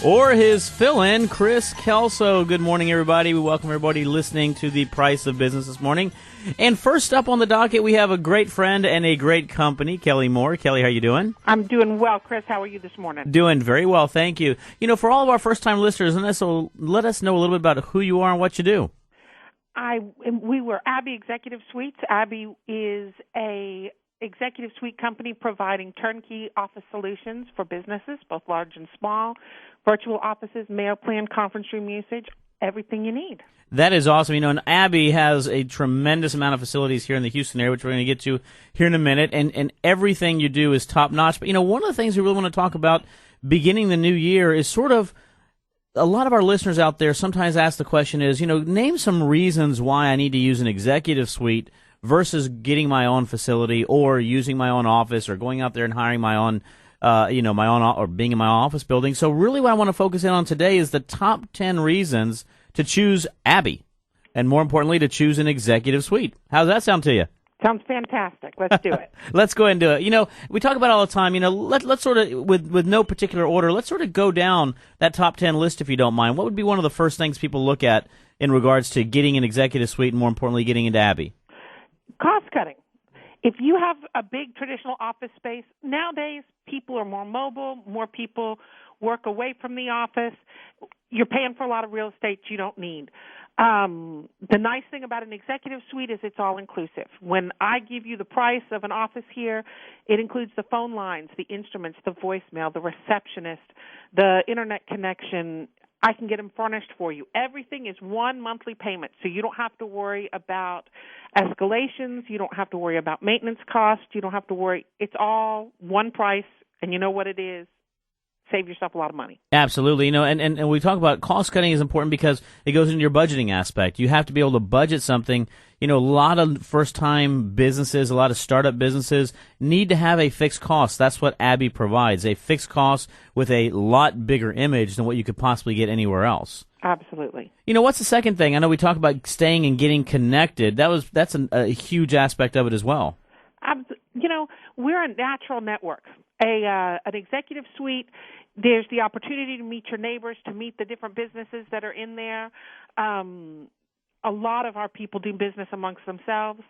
or his fill-in, Chris Kelso. Good morning, everybody. We welcome everybody listening to The Price of Business this morning. And first up on the docket, we have a great friend and a great company, Kelly Moore. Kelly, how you doing? I'm doing well, Chris. How are you this morning? Doing very well, thank you. You know, for all of our first-time listeners, let us know a little bit about who you are and what you do. We were Abbey Executive Suites. Abbey is a executive suite company providing turnkey office solutions for businesses, both large and small, virtual offices, mail plan, conference room usage, everything you need. That is awesome. You know, and Abbey has a tremendous amount of facilities here in the Houston area, which we're going to get to here in a minute, and everything you do is top-notch. But, you know, one of the things we really want to talk about beginning the new year is sort of a lot of our listeners out there sometimes ask the question is, you know, name some reasons why I need to use an executive suite versus getting my own facility or using my own office or going out there and hiring my own, or being in my office building. So really what I want to focus in on today is the top 10 reasons to choose Abbey, and more importantly, to choose an executive suite. How does that sound to you? Sounds fantastic. Let's do it. Let's go ahead and do it. You know, we talk about it all the time. You know, let's sort of, with no particular order, let's sort of go down that top 10 list if you don't mind. What would be one of the first things people look at in regards to getting an executive suite and more importantly, getting into Abbey? Cost cutting. If you have a big traditional office space, nowadays people are more mobile, more people work away from the office. You're paying for a lot of real estate you don't need. The nice thing about an executive suite is it's all inclusive. When I give you the price of an office here, it includes the phone lines, the instruments, the voicemail, the receptionist, the internet connection. I can get them furnished for you. Everything is one monthly payment, so you don't have to worry about escalations. You don't have to worry about maintenance costs. You don't have to worry. It's all one price, and you know what it is. Save yourself a lot of money. Absolutely. You know, and we talk about cost cutting is important because it goes into your budgeting aspect. You have to be able to budget something. You know, a lot of first-time businesses, a lot of startup businesses need to have a fixed cost. That's what Abbey provides, a fixed cost with a lot bigger image than what you could possibly get anywhere else. Absolutely. You know, what's the second thing? I know we talk about staying and getting connected. That's a huge aspect of it as well. You know, we're a natural network. An executive suite, there's the opportunity to meet your neighbors, to meet the different businesses that are in there. A lot of our people do business amongst themselves.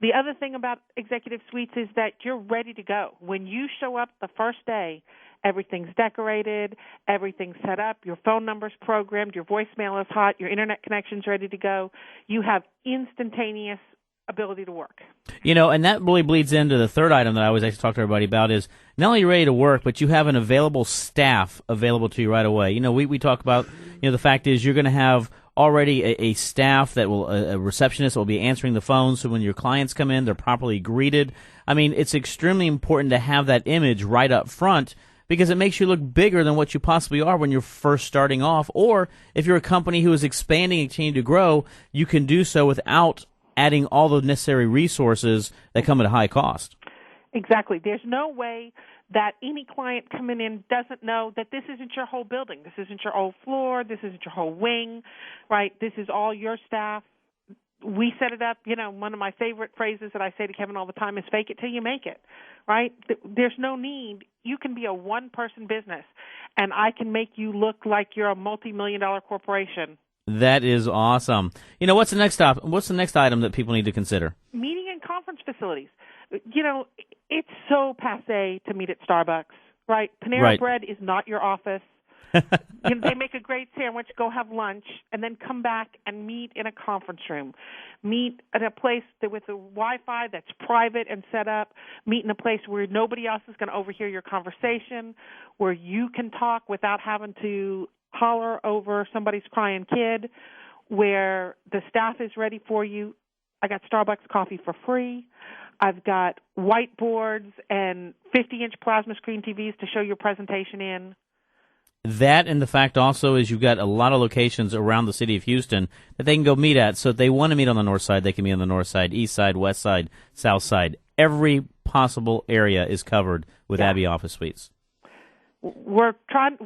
The other thing about executive suites is that you're ready to go. When you show up the first day, everything's decorated, everything's set up, your phone number's programmed, your voicemail is hot, your internet connection's ready to go. You have instantaneous ability to work. You know, and that really bleeds into the third item that I always like to talk to everybody about is not only you're ready to work, but you have an available staff available to you right away. You know, we talk about, you know, the fact is you're going to have already a staff that will, a receptionist that will be answering the phone, so when your clients come in, they're properly greeted. I mean, it's extremely important to have that image right up front because it makes you look bigger than what you possibly are when you're first starting off. Or if you're a company who is expanding and continuing to grow, you can do so without adding all the necessary resources that come at a high cost. Exactly. There's no way that any client coming in doesn't know that this isn't your whole building. This isn't your whole floor. This isn't your whole wing, right? This is all your staff. We set it up. You know, one of my favorite phrases that I say to Kevin all the time is fake it till you make it, right? There's no need. You can be a one-person business, and I can make you look like you're a multi-million-dollar corporation. That is awesome. You know, what's the next item that people need to consider? Meeting and conference facilities. You know, it's so passé to meet at Starbucks, right? Panera Bread is not your office. You know, they make a great sandwich, go have lunch, and then come back and meet in a conference room. Meet at a place with a Wi-Fi that's private and set up. Meet in a place where nobody else is going to overhear your conversation, where you can talk without having to holler over somebody's crying kid, where the staff is ready for you. I got Starbucks coffee for free. I've got whiteboards and 50-inch plasma screen TVs to show your presentation in. That and the fact also is you've got a lot of locations around the city of Houston that they can go meet at. So if they want to meet on the north side, they can meet on the north side, east side, west side, south side. Every possible area is covered with Abbey Office Suites. We're trying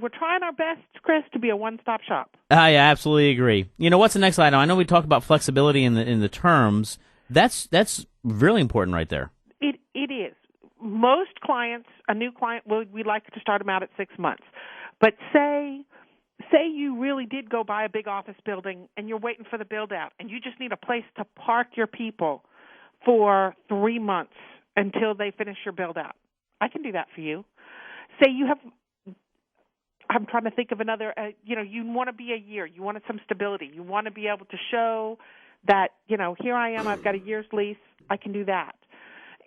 our best, Chris, to be a one-stop shop. I absolutely agree. You know, what's the next item? I know we talked about flexibility in the terms. That's really important right there. It is. Most clients, a new client, we like to start them out at 6 months. But say say you really did go buy a big office building and you're waiting for the build out and you just need a place to park your people for 3 months until they finish your build out. I can do that for you. Say you have, I'm trying to think of another, you want to be a year. You wanted some stability. You want to be able to show that, here I am, I've got a year's lease. I can do that.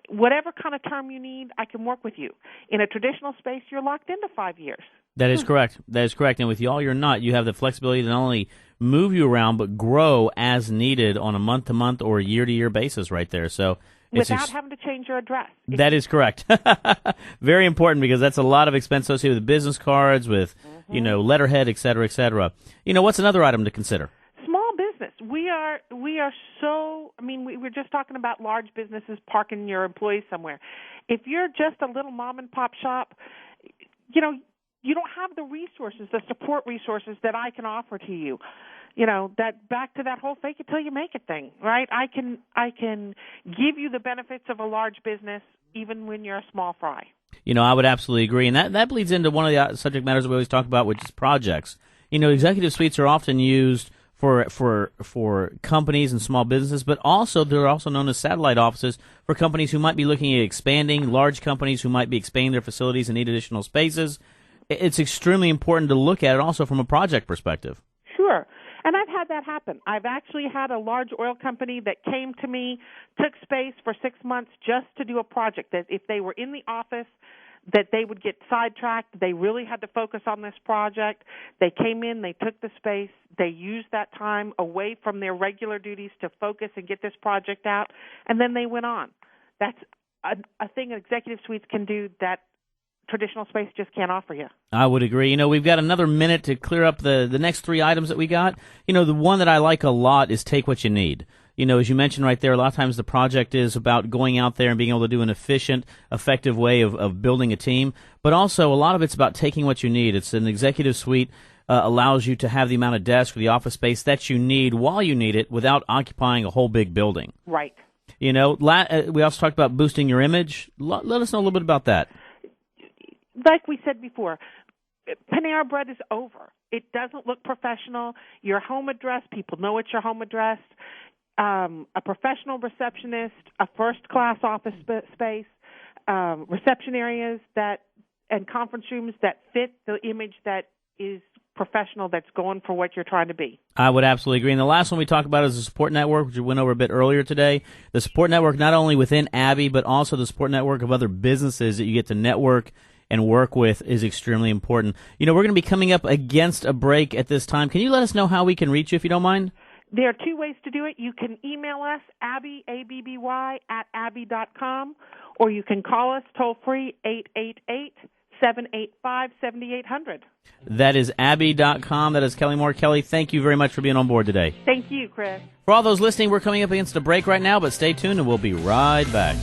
Whatever kind of term you need, I can work with you. In a traditional space, you're locked into 5 years. That is correct. That is correct. And with y'all, you're not. You have the flexibility to not only move you around, but grow as needed on a month-to-month or a year-to-year basis right there. So without having to change your address. That is correct. Very important, because that's a lot of expense associated with business cards, with, letterhead, et cetera, et cetera. What's another item to consider? Small business. We are so, we were just talking about large businesses parking your employees somewhere. If you're just a little mom and pop shop, you don't have the resources, the support resources that I can offer to you. That back to that whole fake it till you make it thing, right? I can give you the benefits of a large business even when you're a small fry. I would absolutely agree. And that bleeds into one of the subject matters we always talk about, which is projects. Executive suites are often used for companies and small businesses, but also they're also known as satellite offices for companies who might be looking at expanding, large companies who might be expanding their facilities and need additional spaces. It's extremely important to look at it also from a project perspective. Sure. And I've had that happen. I've actually had a large oil company that came to me, took space for 6 months just to do a project that if they were in the office, that they would get sidetracked. They really had to focus on this project. They came in, they took the space, they used that time away from their regular duties to focus and get this project out, and then they went on. That's a thing executive suites can do that traditional space just can't offer you. I would agree. We've got another minute to clear up the next 3 items that we got. The one that I like a lot is take what you need. As you mentioned right there, a lot of times the project is about going out there and being able to do an efficient, effective way of building a team. But also, a lot of it's about taking what you need. It's an executive suite allows you to have the amount of desk or the office space that you need while you need it without occupying a whole big building. Right. We also talked about boosting your image. Let us know a little bit about that. Like we said before, Panera Bread is over. It doesn't look professional. Your home address, people know it's your home address. A professional receptionist, a first-class office space, reception areas and conference rooms that fit the image that is professional, that's going for what you're trying to be. I would absolutely agree. And the last one we talked about is the support network, which we went over a bit earlier today. The support network not only within Abby, but also the support network of other businesses that you get to network and work with is extremely important. We're going to be coming up against a break at this time. Can you let us know how we can reach you, if you don't mind? There are 2 ways to do it. You can email us, Abby, ABBY, @abby.com, or you can call us toll-free, 888-785-7800. That is Abby.com. That is Kelly Moore. Kelly, thank you very much for being on board today. Thank you, Chris. For all those listening, we're coming up against a break right now, but stay tuned and we'll be right back.